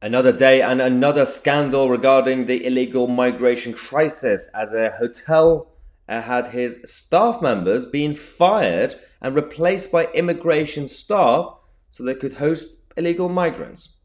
Another day and another scandal regarding the illegal migration crisis as a hotel had his staff members being fired and replaced by immigration staff so they could host illegal migrants.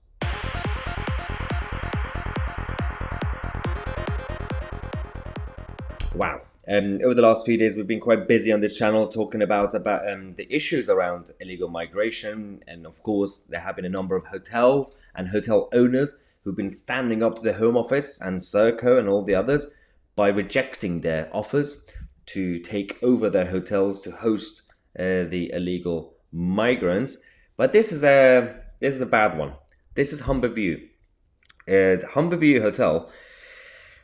Wow. Over the last few days, we've been quite busy on this channel talking about the issues around illegal migration. And of course, there have been a number of hotels and hotel owners who've been standing up to the Home Office and Serco and all the others by rejecting their offers to take over their hotels to host the illegal migrants. But this is a bad one. This is Humberview. The Humberview Hotel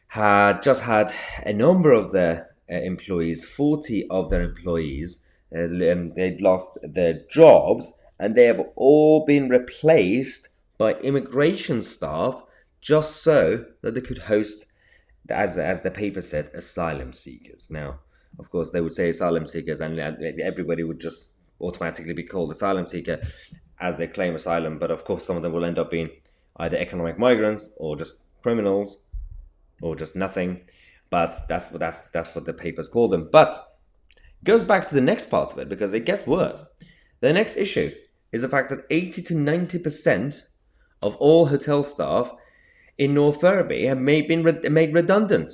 had just had a number of their employees, 40 of their employees, they'd lost their jobs, and they have all been replaced by immigration staff just so that they could host, as the paper said, asylum seekers. Now, of course, they would say asylum seekers, and everybody would just automatically be called asylum seeker as they claim asylum. But of course, some of them will end up being either economic migrants or just criminals or just nothing. But that's what the papers call them. But it goes back to the next part of it, because it gets worse. The next issue is the fact that 80 to 90% of all hotel staff in North Ferriby have made redundant.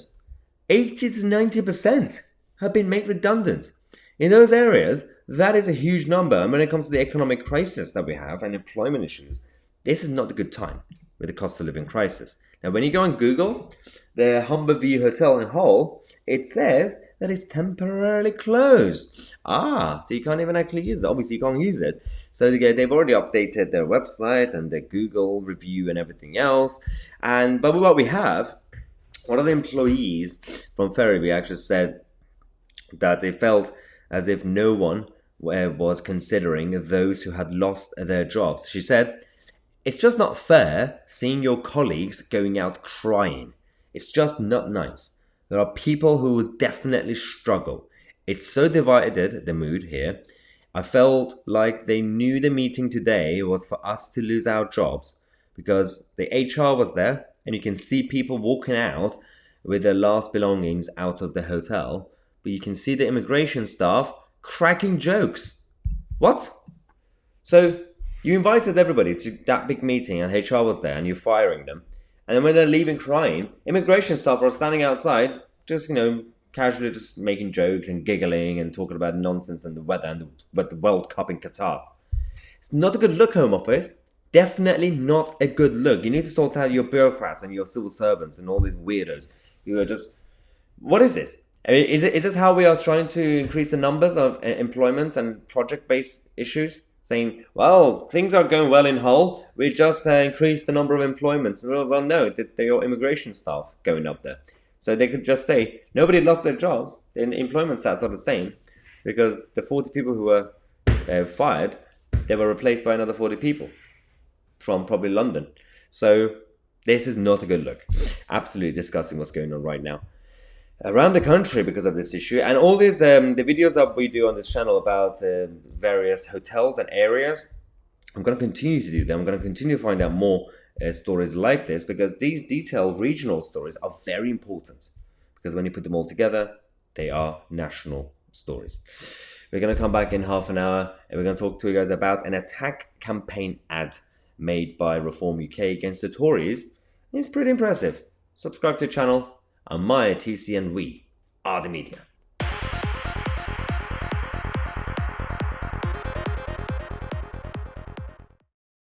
80 to 90% have been made redundant. In those areas, that is a huge number. And when it comes to the economic crisis that we have and employment issues, this is not a good time with the cost of living crisis. Now, when you go on Google, the Humberview Hotel in Hull, it says that it's temporarily closed. So you can't even actually use it. Obviously, you can't use it. So they've already updated their website and their Google review and everything else. But what we have, one of the employees from Ferriby actually said that they felt as if no one was considering those who had lost their jobs. She said, "It's just not fair seeing your colleagues going out crying. It's just not nice. There are people who will definitely struggle. It's so divided, the mood here. I felt like they knew the meeting today was for us to lose our jobs, because the HR was there and you can see people walking out with their last belongings out of the hotel, but you can see the immigration staff cracking jokes." What? So you invited everybody to that big meeting and HR was there and you're firing them. And then when they're leaving crying, immigration staff are standing outside, just, casually just making jokes and giggling and talking about nonsense and the weather and the World Cup in Qatar. It's not a good look, Home Office. Definitely not a good look. You need to sort out your bureaucrats and your civil servants and all these weirdos who are just... What is this? Is this how we are trying to increase the numbers of employment and project-based issues? Saying, well, things are going well in Hull, we just increased the number of employments. Well, no, they are immigration staff going up there. So they could just say, nobody lost their jobs, the employment stats are the same, because the 40 people who were fired, they were replaced by another 40 people from probably London. So this is not a good look. Absolutely disgusting what's going on right now around the country because of this issue. And all these the videos that we do on this channel about various hotels and areas, I'm going to continue to do them. I'm going to continue to find out more stories like this, because these detailed regional stories are very important, because when you put them all together, they are national stories. We're going to come back in half an hour and we're going to talk to you guys about an attack campaign ad made by Reform UK against the Tories. It's pretty impressive. Subscribe to the channel. I'm Tousi and we are the media.